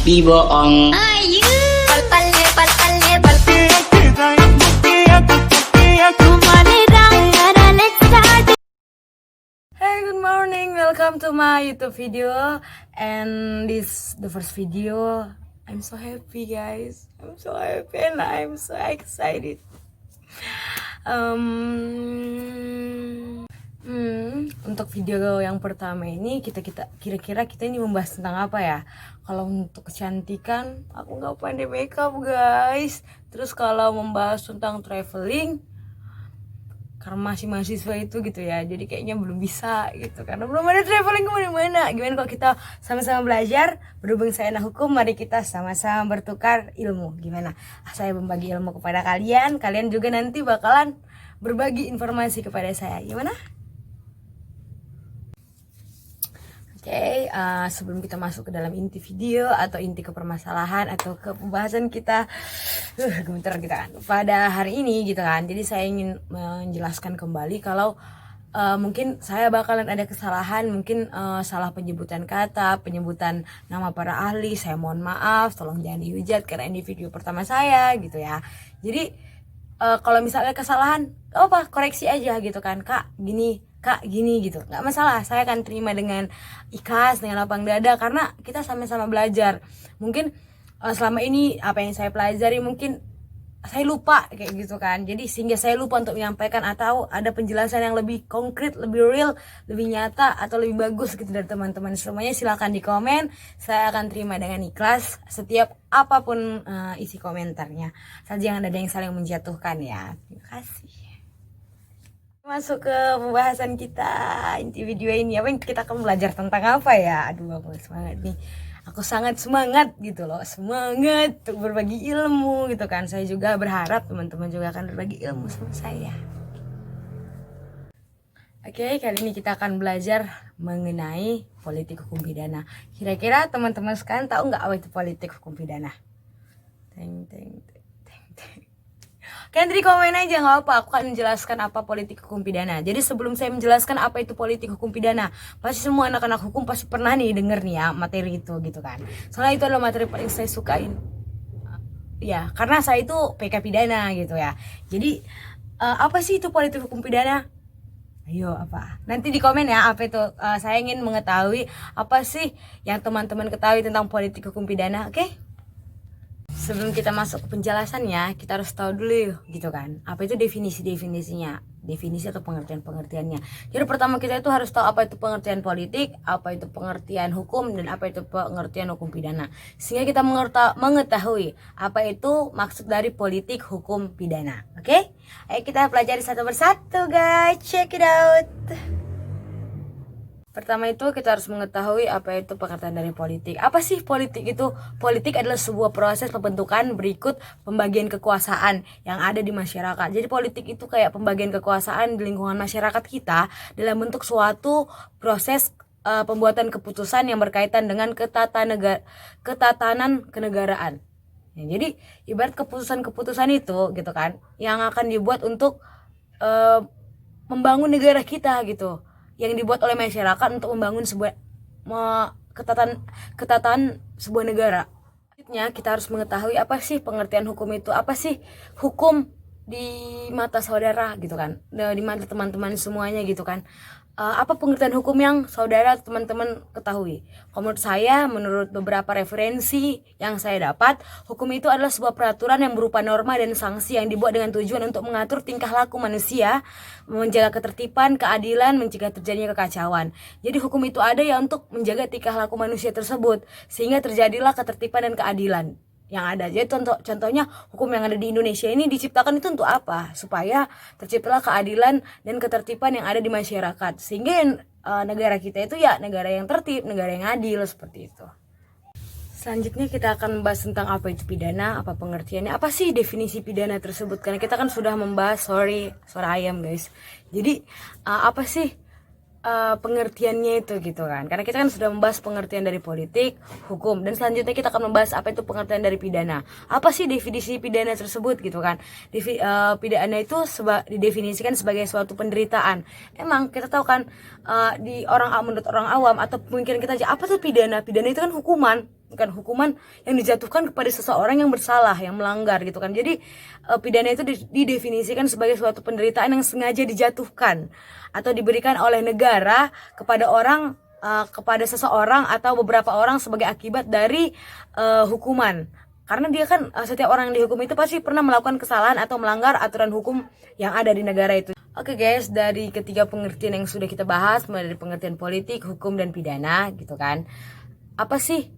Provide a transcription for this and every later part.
Biboong. Hey, good morning. Welcome to my YouTube video. And this the first video. I'm so happy, guys. I'm so happy and I'm so excited. Untuk video yang pertama ini kira-kira kita ini membahas tentang apa ya? Kalau untuk kecantikan, aku nggak pandai makeup, guys. Terus kalau membahas tentang traveling, karena masih mahasiswa itu gitu ya, jadi kayaknya belum bisa gitu karena belum ada traveling kemana-mana. Gimana kalau kita sama-sama belajar? Berhubung saya anak hukum, mari kita sama-sama bertukar ilmu. Gimana? Saya membagi ilmu kepada kalian, kalian juga nanti bakalan berbagi informasi kepada saya. Gimana? Oke, sebelum kita masuk ke dalam inti video atau inti ke permasalahan atau ke pembahasan kita, gemeter kita kan pada hari ini gitu kan. Jadi saya ingin menjelaskan kembali kalau mungkin saya bakalan ada kesalahan, mungkin salah penyebutan kata, penyebutan nama para ahli. Saya mohon maaf, tolong jangan dihujat karena ini video pertama saya gitu ya. Jadi kalau misalnya kesalahan, apa koreksi aja gitu kan, Kak gini gitu, nggak masalah, saya akan terima dengan ikhlas, dengan lapang dada karena kita sama-sama belajar. Mungkin selama ini apa yang saya pelajari mungkin saya lupa kayak gitu kan, jadi sehingga saya lupa untuk menyampaikan atau ada penjelasan yang lebih konkret, lebih real, lebih nyata atau lebih bagus gitu dari teman-teman semuanya. Silahkan di komen, saya akan terima dengan ikhlas setiap apapun isi komentarnya. Asal jangan ada yang saling menjatuhkan ya. Terima kasih. Masuk ke pembahasan kita, inti video ini. Apa yang kita akan belajar tentang apa ya? Aduh, aku semangat nih. Aku sangat semangat gitu loh. Semangat untuk berbagi ilmu gitu kan. Saya juga berharap teman-teman juga akan berbagi ilmu sama saya. Oke, kali ini kita akan belajar mengenai politik hukum pidana. Kira-kira teman-teman sekalian tahu nggak apa itu politik hukum pidana? Teng. Kalian tadi komen aja, nggak apa, aku akan menjelaskan apa politik hukum pidana. Jadi sebelum saya menjelaskan apa itu politik hukum pidana, pasti semua anak-anak hukum pasti pernah nih denger nih ya materi itu gitu kan. Soalnya itu adalah materi paling saya sukain. Ya, karena saya itu PK pidana gitu ya. Jadi apa sih itu politik hukum pidana? Ayo apa? Nanti di komen ya apa itu. Saya ingin mengetahui apa sih yang teman-teman ketahui tentang politik hukum pidana, oke? Sebelum kita masuk ke penjelasannya, kita harus tahu dulu gitu kan, apa itu definisinya, definisi atau pengertiannya. Jadi pertama kita itu harus tahu apa itu pengertian politik, apa itu pengertian hukum, dan apa itu pengertian hukum pidana. Sehingga kita mengetahui apa itu maksud dari politik hukum pidana. Oke? Ayo kita pelajari satu persatu, guys. Check it out. Pertama itu kita harus mengetahui apa itu pengertian dari politik. Apa sih politik itu? Politik adalah sebuah proses pembentukan berikut pembagian kekuasaan yang ada di masyarakat. Jadi politik itu kayak pembagian kekuasaan di lingkungan masyarakat kita dalam bentuk suatu proses pembuatan keputusan yang berkaitan dengan ketatanan kenegaraan. Ya, jadi ibarat keputusan-keputusan itu gitu kan yang akan dibuat untuk membangun negara kita gitu, yang dibuat oleh masyarakat untuk membangun sebuah ketatan sebuah negara. Selanjutnya kita harus mengetahui apa sih pengertian hukum itu, apa sih hukum di mata saudara gitu kan, di mata teman-teman semuanya gitu kan. Apa pengertian hukum yang saudara teman-teman ketahui? Menurut saya, menurut beberapa referensi yang saya dapat, hukum itu adalah sebuah peraturan yang berupa norma dan sanksi yang dibuat dengan tujuan untuk mengatur tingkah laku manusia, menjaga ketertiban, keadilan, mencegah terjadinya kekacauan. Jadi hukum itu ada ya untuk menjaga tingkah laku manusia tersebut, sehingga terjadilah ketertiban dan keadilan yang ada. Jadi contohnya hukum yang ada di Indonesia ini diciptakan itu untuk apa? Supaya terciptalah keadilan dan ketertiban yang ada di masyarakat, sehingga negara kita itu ya negara yang tertib, negara yang adil, seperti itu. Selanjutnya kita akan membahas tentang apa itu pidana, apa pengertiannya, apa sih definisi pidana tersebut. Karena kita kan sudah membahas suara ayam, guys. Jadi apa sih pengertiannya itu gitu kan, karena kita kan sudah membahas pengertian dari politik, hukum, dan selanjutnya kita akan membahas apa itu pengertian dari pidana. Apa sih definisi pidana tersebut gitu kan. Pidana itu didefinisikan sebagai suatu penderitaan. Emang kita tahu kan, menurut orang awam atau pemikiran kita aja, apa tuh pidana? Pidana itu kan hukuman hukuman yang dijatuhkan kepada seseorang yang bersalah, yang melanggar gitu kan. Jadi pidana itu didefinisikan sebagai suatu penderitaan yang sengaja dijatuhkan atau diberikan oleh negara kepada orang, kepada seseorang atau beberapa orang sebagai akibat dari hukuman. Karena dia kan setiap orang yang dihukum itu pasti pernah melakukan kesalahan atau melanggar aturan hukum yang ada di negara itu. Oke guys, dari ketiga pengertian yang sudah kita bahas, mulai dari pengertian politik, hukum, dan pidana gitu kan. Apa sih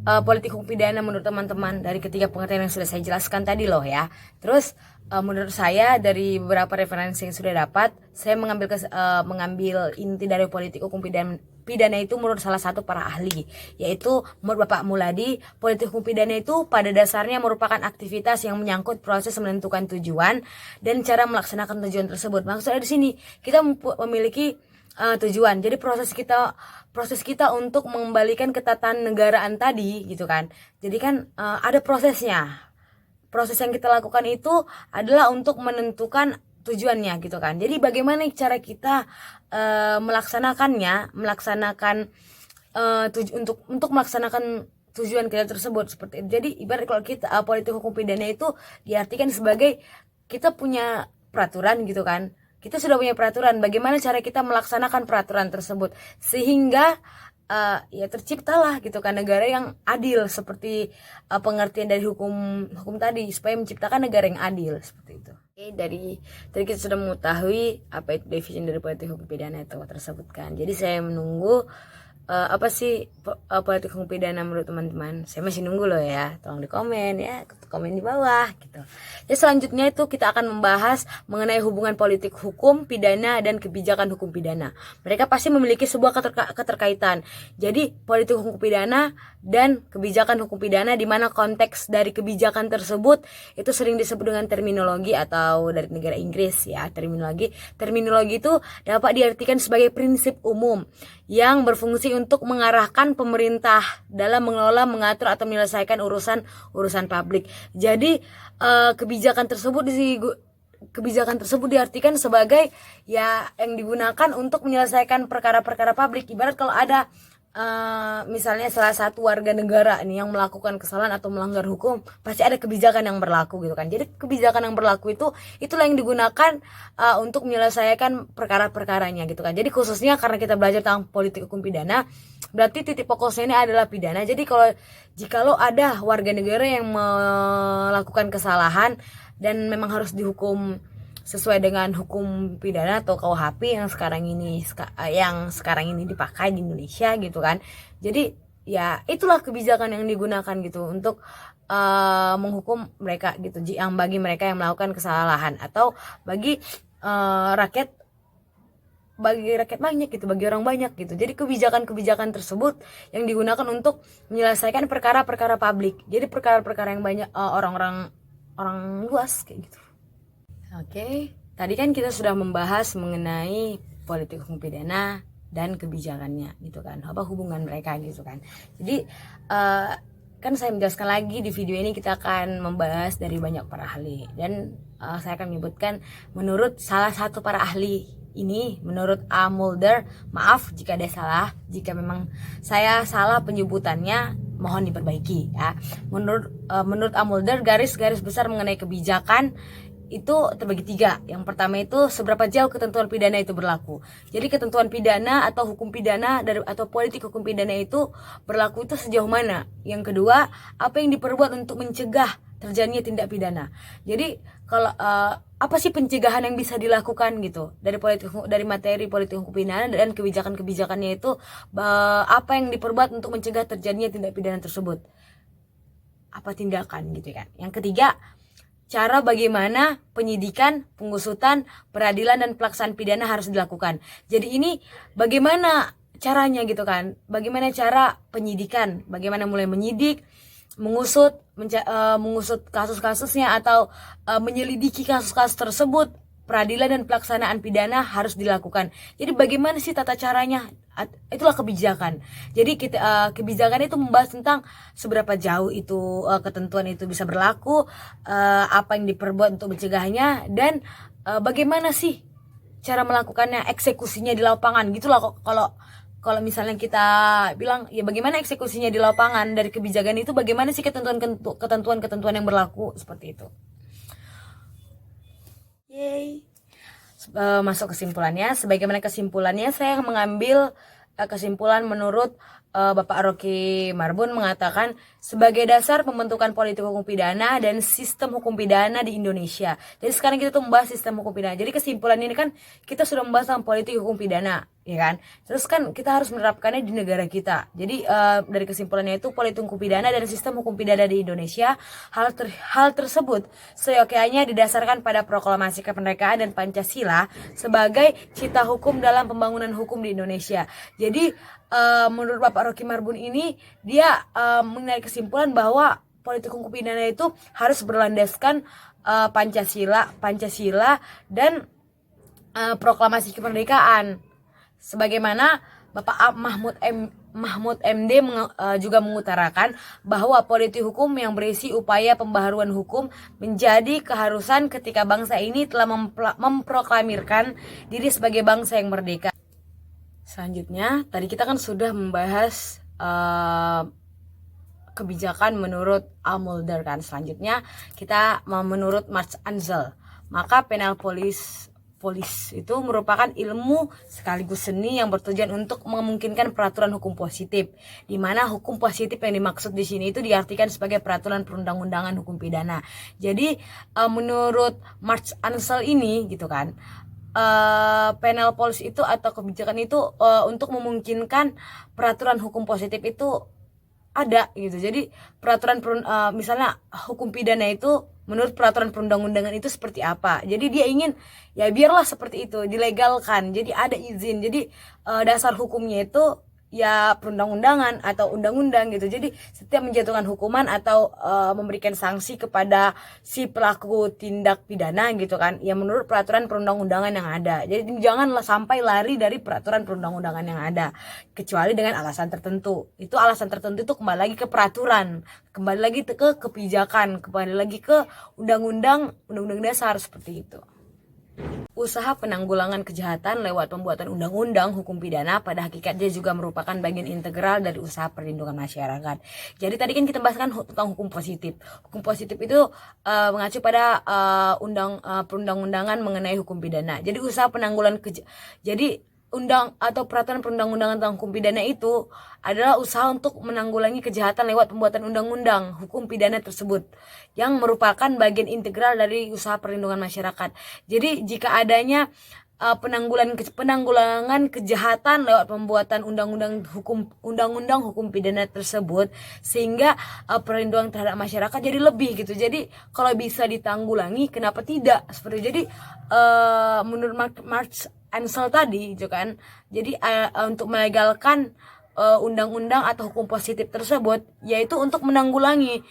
politik, hukum, pidana menurut teman-teman dari ketiga pengertian yang sudah saya jelaskan tadi loh ya. Terus menurut saya dari beberapa referensi yang sudah dapat, saya mengambil inti dari politik, hukum, pidana itu menurut salah satu para ahli, yaitu menurut Bapak Muladi, politik hukum pidana itu pada dasarnya merupakan aktivitas yang menyangkut proses menentukan tujuan dan cara melaksanakan tujuan tersebut. Maksudnya di sini kita memiliki tujuan. Jadi proses kita untuk mengembalikan ketatanegaraan tadi gitu kan. Jadi kan ada prosesnya. Proses yang kita lakukan itu adalah untuk menentukan tujuannya gitu kan. Jadi bagaimana cara kita melaksanakan untuk melaksanakan tujuan kita tersebut seperti itu. Jadi ibarat kalau kita politik hukum pidana itu diartikan sebagai kita punya peraturan gitu kan. Kita sudah punya peraturan, bagaimana cara kita melaksanakan peraturan tersebut sehingga ya terciptalah gitu kan negara yang adil, seperti pengertian dari hukum tadi, supaya menciptakan negara yang adil seperti itu. Oke, dari tadi kita sudah mengetahui apa itu definisi dari politik hukum pidana itu tersebut kan. Jadi saya menunggu apa sih politik hukum pidana menurut teman-teman. Saya masih nunggu loh ya, tolong di komen ya, komen di bawah gitu. Jadi selanjutnya itu kita akan membahas mengenai hubungan politik hukum pidana dan kebijakan hukum pidana. Mereka pasti memiliki sebuah keterkaitan. Jadi politik hukum pidana dan kebijakan hukum pidana, di mana konteks dari kebijakan tersebut itu sering disebut dengan terminologi, atau dari negara Inggris ya, terminologi itu dapat diartikan sebagai prinsip umum yang berfungsi untuk mengarahkan pemerintah dalam mengelola, mengatur, atau menyelesaikan urusan publik. Jadi kebijakan tersebut diartikan sebagai ya yang digunakan untuk menyelesaikan perkara-perkara publik. Ibarat kalau ada misalnya salah satu warga negara nih yang melakukan kesalahan atau melanggar hukum, pasti ada kebijakan yang berlaku gitu kan. Jadi kebijakan yang berlaku itulah yang digunakan untuk menyelesaikan perkara-perkaranya gitu kan. Jadi khususnya karena kita belajar tentang politik hukum pidana, berarti titik fokusnya ini adalah pidana. Jadi jikalau ada warga negara yang melakukan kesalahan dan memang harus dihukum sesuai dengan hukum pidana atau KUHP yang sekarang ini dipakai di Indonesia gitu kan. Jadi ya itulah kebijakan yang digunakan gitu untuk menghukum mereka gitu, yang bagi mereka yang melakukan kesalahan, atau bagi rakyat banyak gitu, bagi orang banyak gitu. Jadi kebijakan tersebut yang digunakan untuk menyelesaikan perkara-perkara publik. Jadi perkara-perkara yang banyak orang luas kayak gitu. Oke, tadi kan kita sudah membahas mengenai politik hukum pidana dan kebijakannya gitu kan, apa hubungan mereka gitu kan. Jadi kan saya menjelaskan lagi di video ini, kita akan membahas dari banyak para ahli, dan saya akan menyebutkan menurut salah satu para ahli ini, menurut A. Mulder. Maaf jika ada salah, jika memang saya salah penyebutannya mohon diperbaiki ya. Menurut A. Mulder, garis besar mengenai kebijakan itu terbagi 3. Yang pertama itu seberapa jauh ketentuan pidana itu berlaku. Jadi ketentuan pidana atau hukum pidana atau politik hukum pidana itu berlaku itu sejauh mana. Yang kedua, apa yang diperbuat untuk mencegah terjadinya tindak pidana. Jadi kalau apa sih pencegahan yang bisa dilakukan gitu dari materi politik hukum pidana dan kebijakannya itu, apa yang diperbuat untuk mencegah terjadinya tindak pidana tersebut. Apa tindakan gitu kan. Yang ketiga, cara bagaimana penyidikan, pengusutan, peradilan, dan pelaksanaan pidana harus dilakukan. Jadi ini bagaimana caranya gitu kan. Bagaimana cara penyidikan, bagaimana mulai menyidik, mengusut kasus-kasusnya, atau menyelidiki kasus-kasus tersebut. Peradilan dan pelaksanaan pidana harus dilakukan. Jadi bagaimana sih tata caranya? Itulah kebijakan. Jadi kebijakan itu membahas tentang seberapa jauh itu ketentuan itu bisa berlaku, apa yang diperbuat untuk mencegahnya, dan bagaimana sih cara melakukannya, eksekusinya di lapangan. Gitulah kalau kalau misalnya kita bilang ya bagaimana eksekusinya di lapangan dari kebijakan itu, bagaimana sih ketentuan-ketentuan yang berlaku seperti itu. Yay. Masuk kesimpulannya, sebagaimana kesimpulannya saya mengambil kesimpulan menurut Bapak Rocky Marbun mengatakan sebagai dasar pembentukan politik hukum pidana dan sistem hukum pidana di Indonesia. Jadi sekarang kita tuh membahas sistem hukum pidana. Jadi kesimpulan ini kan kita sudah membahas tentang politik hukum pidana, ya kan? Terus kan kita harus menerapkannya di negara kita. Jadi dari kesimpulannya itu politik hukum pidana dan sistem hukum pidana di Indonesia, hal tersebut seyogyanya didasarkan pada proklamasi kemerdekaan dan Pancasila sebagai cita hukum dalam pembangunan hukum di Indonesia. Jadi menurut Bapak Rocky Marbun ini dia mengenai kesimpulan bahwa politik hukum pidana itu harus berlandaskan Pancasila dan proklamasi kemerdekaan. Sebagaimana Bapak Mahfud MD juga mengutarakan bahwa politik hukum yang berisi upaya pembaharuan hukum menjadi keharusan ketika bangsa ini telah memproklamirkan diri sebagai bangsa yang merdeka. Selanjutnya, tadi kita kan sudah membahas kebijakan menurut Al Mulder kan. Selanjutnya kita menurut Marx Ansel. Maka penal polis itu merupakan ilmu sekaligus seni yang bertujuan untuk memungkinkan peraturan hukum positif, di mana hukum positif yang dimaksud di sini itu diartikan sebagai peraturan perundang-undangan hukum pidana. Jadi menurut Marx Ansel ini gitu kan, penal policy itu atau kebijakan itu untuk memungkinkan peraturan hukum positif itu ada gitu. Jadi peraturan misalnya hukum pidana itu menurut peraturan perundang-undangan itu seperti apa. Jadi dia ingin ya biarlah seperti itu, dilegalkan. Jadi ada izin. Jadi dasar hukumnya itu ya perundang-undangan atau undang-undang gitu. Jadi setiap menjatuhkan hukuman atau memberikan sanksi kepada si pelaku tindak pidana gitu kan, ya menurut peraturan perundang-undangan yang ada. Jadi janganlah sampai lari dari peraturan perundang-undangan yang ada, kecuali dengan alasan tertentu. Itu alasan tertentu itu kembali lagi ke peraturan, kembali lagi ke kebijakan, kembali lagi ke undang-undang dasar seperti itu. Usaha penanggulangan kejahatan lewat pembuatan undang-undang hukum pidana pada hakikatnya juga merupakan bagian integral dari usaha perlindungan masyarakat. Jadi tadi kan kita bahaskan tentang hukum positif. Hukum positif itu mengacu pada perundang-undangan mengenai hukum pidana. Jadi usaha penanggulangan undang atau peraturan perundang-undangan tentang hukum pidana itu adalah usaha untuk menanggulangi kejahatan lewat pembuatan undang-undang hukum pidana tersebut yang merupakan bagian integral dari usaha perlindungan masyarakat. Jadi jika adanya penanggulangan kejahatan lewat pembuatan undang-undang hukum pidana tersebut, sehingga perlindungan terhadap masyarakat jadi lebih gitu. Jadi kalau bisa ditanggulangi, kenapa tidak? Seperti jadi menurut Marx Ansel tadi gitu kan. Jadi untuk melegalkan undang-undang atau hukum positif tersebut, yaitu untuk menanggulangi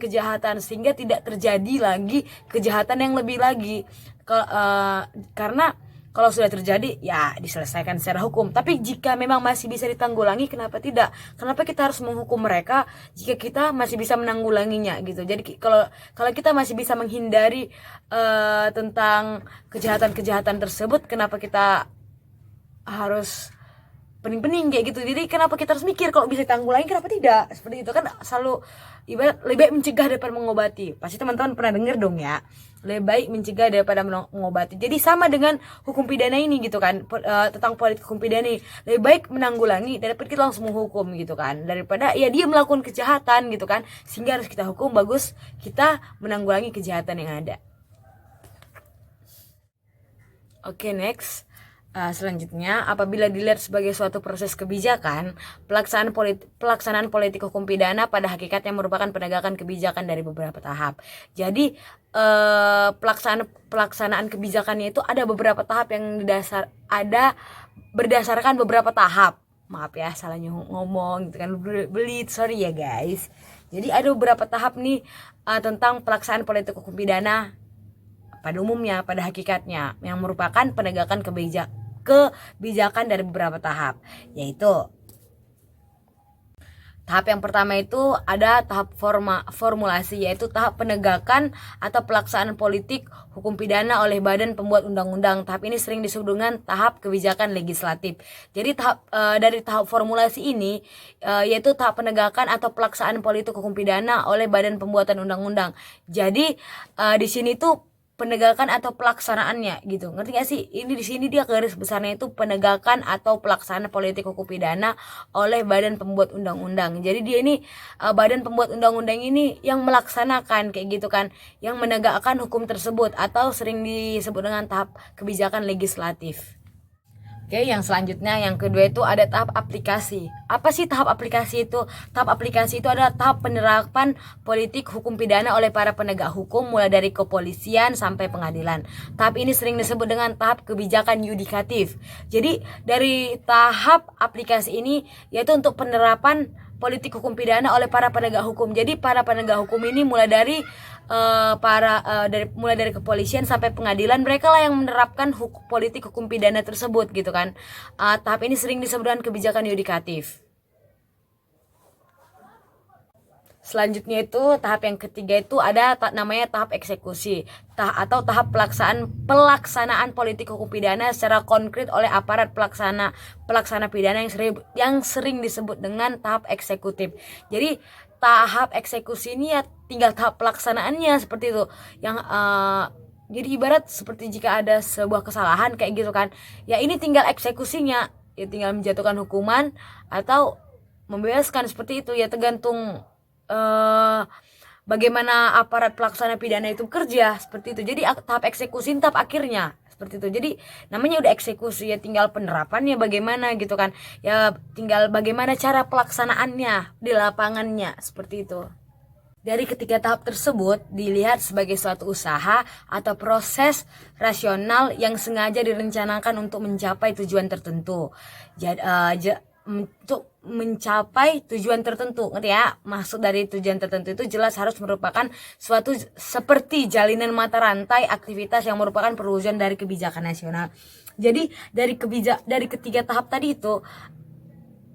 kejahatan sehingga tidak terjadi lagi kejahatan yang lebih lagi. Karena kalau sudah terjadi ya diselesaikan secara hukum. Tapi jika memang masih bisa ditanggulangi, kenapa tidak? Kenapa kita harus menghukum mereka jika kita masih bisa menanggulanginya gitu. Jadi kalau kita masih bisa menghindari tentang kejahatan-kejahatan tersebut, kenapa kita harus pening-pening kayak gitu? Jadi kenapa kita harus mikir kalau bisa ditanggulangi, kenapa tidak? Seperti itu kan selalu ibarat lebih baik mencegah daripada mengobati. Pasti teman-teman pernah dengar dong ya, lebih baik mencegah daripada mengobati. Jadi sama dengan hukum pidana ini gitu kan, tentang politik hukum pidana ini, lebih baik menanggulangi daripada kita langsung menghukum gitu kan, daripada ya dia melakukan kejahatan gitu kan, sehingga harus kita hukum. Bagus kita menanggulangi kejahatan yang ada. Oke, next. Selanjutnya, apabila dilihat sebagai suatu proses kebijakan, pelaksanaan politik hukum pidana pada hakikatnya merupakan penegakan kebijakan dari beberapa tahap. Jadi pelaksanaan kebijakannya itu ada beberapa tahap yang berdasarkan beberapa tahap. Maaf ya, salahnya ngomong gitu kan, belit, sorry ya guys. Jadi ada beberapa tahap nih tentang pelaksanaan politik hukum pidana pada umumnya, pada hakikatnya, yang merupakan penegakan kebijakan dari beberapa tahap, yaitu Tahap yang pertama itu ada tahap formulasi, yaitu tahap penegakan atau pelaksanaan politik hukum pidana oleh badan pembuat undang-undang. Tahap ini sering disebut dengan tahap kebijakan legislatif. Jadi dari tahap formulasi ini yaitu tahap penegakan atau pelaksanaan politik hukum pidana oleh badan pembuatan undang-undang. Jadi di sini tuh penegakan atau pelaksanaannya gitu, ngerti gak sih? Ini di sini dia garis besarnya itu penegakan atau pelaksanaan politik hukum pidana oleh badan pembuat undang-undang. Jadi dia ini badan pembuat undang-undang ini yang melaksanakan kayak gitu kan, yang menegakkan hukum tersebut atau sering disebut dengan tahap kebijakan legislatif. Oke, yang selanjutnya yang kedua itu ada tahap aplikasi. Apa sih tahap aplikasi itu? Tahap aplikasi itu adalah tahap penerapan politik hukum pidana oleh para penegak hukum mulai dari kepolisian sampai pengadilan. Tahap ini sering disebut dengan tahap kebijakan yudikatif. Jadi dari tahap aplikasi ini yaitu untuk penerapan politik hukum pidana oleh para penegak hukum. Jadi para penegak hukum ini mulai dari mulai dari kepolisian sampai pengadilan, mereka lah yang menerapkan politik hukum pidana tersebut gitu kan. Tahap ini sering disebut dengan kebijakan yudikatif. Selanjutnya itu tahap yang ketiga itu ada namanya tahap eksekusi atau tahap pelaksanaan politik hukum pidana secara konkret oleh aparat pelaksana pidana yang sering disebut dengan tahap eksekutif. Jadi tahap eksekusi ini ya tinggal tahap pelaksanaannya seperti itu. Jadi ibarat seperti jika ada sebuah kesalahan kayak gitu kan, ya ini tinggal eksekusinya, ya tinggal menjatuhkan hukuman atau membebaskan seperti itu, ya tergantung bagaimana aparat pelaksana pidana itu bekerja seperti itu. Jadi tahap eksekusi tahap akhirnya seperti itu. Jadi namanya udah eksekusi, ya tinggal penerapannya bagaimana gitu kan, ya tinggal bagaimana cara pelaksanaannya di lapangannya seperti itu. Dari ketiga tahap tersebut dilihat sebagai suatu usaha atau proses rasional yang sengaja direncanakan untuk mencapai tujuan tertentu. Untuk mencapai tujuan tertentu, ngerti ya? Maksud dari tujuan tertentu itu jelas harus merupakan suatu seperti jalinan mata rantai aktivitas yang merupakan perwujudan dari kebijakan nasional. Jadi dari ketiga tahap tadi itu,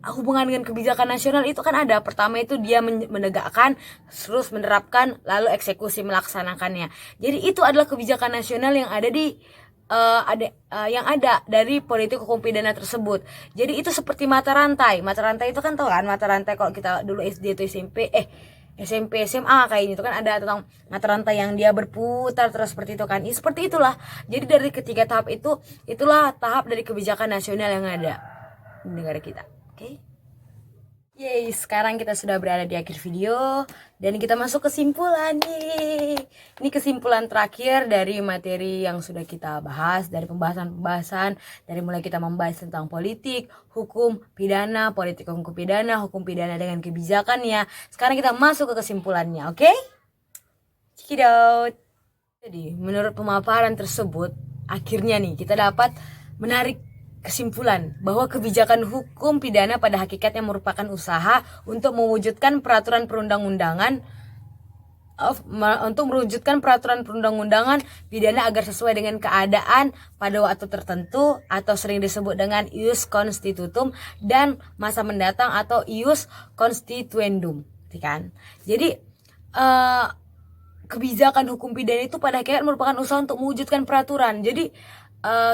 hubungan dengan kebijakan nasional itu kan ada. Pertama itu dia menegakkan, terus menerapkan, lalu eksekusi melaksanakannya. Jadi itu adalah kebijakan nasional yang ada yang ada dari politik hukum pidana tersebut. Jadi itu seperti mata rantai. Mata rantai itu kan tahu kan, mata rantai kalau kita dulu SD atau SMP SMA kayak gitu kan ada tentang mata rantai yang dia berputar terus seperti itu kan. Seperti itulah. Jadi dari ketiga tahap itulah tahap dari kebijakan nasional yang ada di negara kita. Oke. Yeay, sekarang kita sudah berada di akhir video dan kita masuk kesimpulan nih. Ini kesimpulan terakhir dari materi yang sudah kita bahas, dari pembahasan dari mulai kita membahas tentang politik, hukum pidana, politik hukum pidana dengan kebijakannya. Sekarang kita masuk ke kesimpulannya, oke? Check it out. Jadi, menurut pemaparan tersebut, akhirnya nih kita dapat menarik kesimpulan bahwa kebijakan hukum pidana pada hakikatnya merupakan usaha untuk mewujudkan peraturan perundang-undangan pidana agar sesuai dengan keadaan pada waktu tertentu atau sering disebut dengan ius constitutum dan masa mendatang atau ius constituendum, kan? Jadi kebijakan hukum pidana itu pada hakikatnya merupakan usaha untuk mewujudkan peraturan. Jadi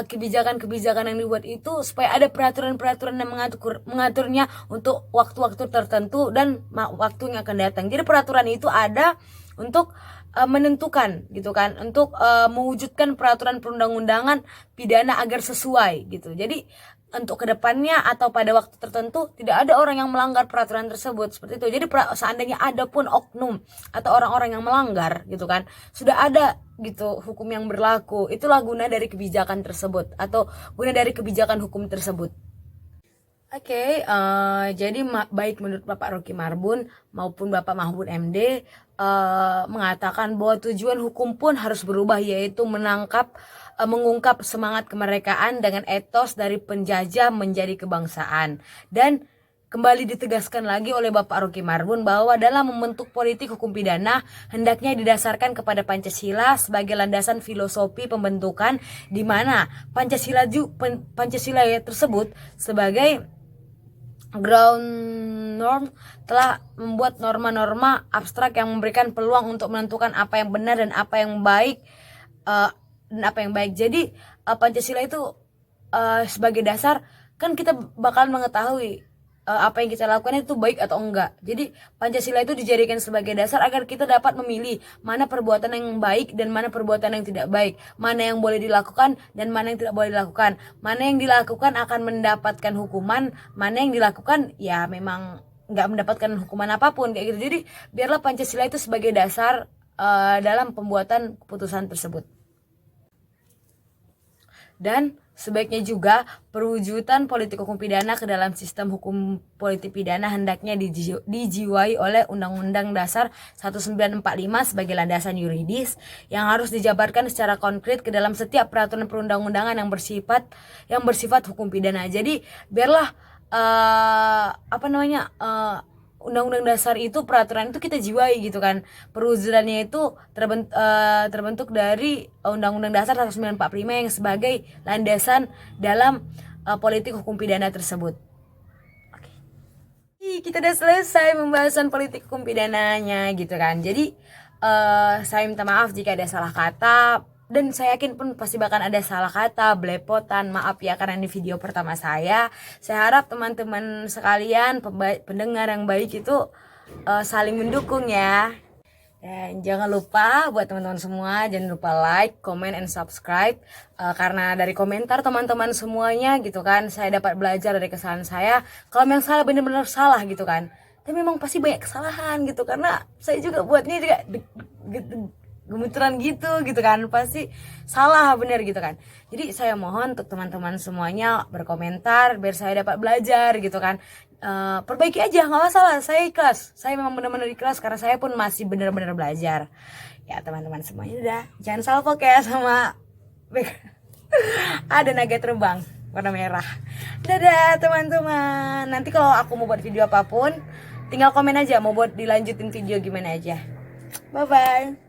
kebijakan-kebijakan yang dibuat itu supaya ada peraturan-peraturan yang mengaturnya untuk waktu-waktu tertentu dan waktu yang akan datang. Jadi peraturan itu ada untuk menentukan gitu kan, untuk mewujudkan peraturan perundang-undangan pidana agar sesuai gitu. Jadi untuk kedepannya atau pada waktu tertentu tidak ada orang yang melanggar peraturan tersebut seperti itu. Jadi seandainya ada pun oknum atau orang-orang yang melanggar gitu kan, sudah ada gitu hukum yang berlaku. Itulah guna dari kebijakan tersebut atau guna dari kebijakan hukum tersebut. Oke, jadi baik menurut Bapak Rocky Marbun maupun Bapak Mahfud MD mengatakan bahwa tujuan hukum pun harus berubah, yaitu mengungkap semangat kemerdekaan dengan etos dari penjajah menjadi kebangsaan. Dan kembali ditegaskan lagi oleh Bapak Rocky Marbun bahwa dalam membentuk politik hukum pidana hendaknya didasarkan kepada Pancasila sebagai landasan filosofi pembentukan, di mana Pancasila tersebut sebagai ground norm telah membuat norma-norma abstrak yang memberikan peluang untuk menentukan apa yang benar dan apa yang baik. Jadi Pancasila itu sebagai dasar kan kita bakal mengetahui apa yang kita lakukan itu baik atau enggak. Jadi Pancasila itu dijadikan sebagai dasar agar kita dapat memilih mana perbuatan yang baik dan mana perbuatan yang tidak baik, mana yang boleh dilakukan dan mana yang tidak boleh dilakukan, mana yang dilakukan akan mendapatkan hukuman, mana yang dilakukan ya memang nggak mendapatkan hukuman apapun kayak gitu. Jadi biarlah Pancasila itu sebagai dasar dalam pembuatan keputusan tersebut. Dan sebaiknya juga perwujudan politik hukum pidana ke dalam sistem hukum politik pidana hendaknya dijiwai oleh Undang-Undang Dasar 1945 sebagai landasan yuridis yang harus dijabarkan secara konkret ke dalam setiap peraturan perundang-undangan yang bersifat hukum pidana. Jadi biarlah Undang-Undang Dasar itu, peraturan itu kita jiwai gitu kan. Perwujudannya itu terbentuk dari Undang-Undang Dasar 1945 yang sebagai landasan dalam politik hukum pidana tersebut. Oke. Kita udah selesai pembahasan politik hukum pidananya gitu kan. Jadi saya minta maaf jika ada salah kata. Dan saya yakin pun pasti bahkan ada salah kata, belepotan, maaf ya karena ini video pertama saya. Saya harap teman-teman sekalian, pendengar yang baik itu saling mendukung ya. Dan jangan lupa buat teman-teman semua, jangan lupa like, comment, and subscribe. Karena dari komentar teman-teman semuanya gitu kan, saya dapat belajar dari kesalahan saya. Kalau yang salah benar-benar salah gitu kan. Tapi memang pasti banyak kesalahan gitu, karena saya juga buatnya juga gemeteran gitu kan, pasti salah bener gitu kan. Jadi saya mohon untuk teman-teman semuanya berkomentar biar saya dapat belajar gitu kan. Perbaiki aja, nggak masalah, saya ikhlas, saya memang benar-benar ikhlas karena saya pun masih benar-benar belajar ya teman-teman semuanya. Udah, jangan salfok ya sama ada naga terbang warna merah. Dadah teman-teman, nanti kalau aku mau buat video apapun tinggal komen aja mau buat dilanjutin video gimana aja. Bye bye.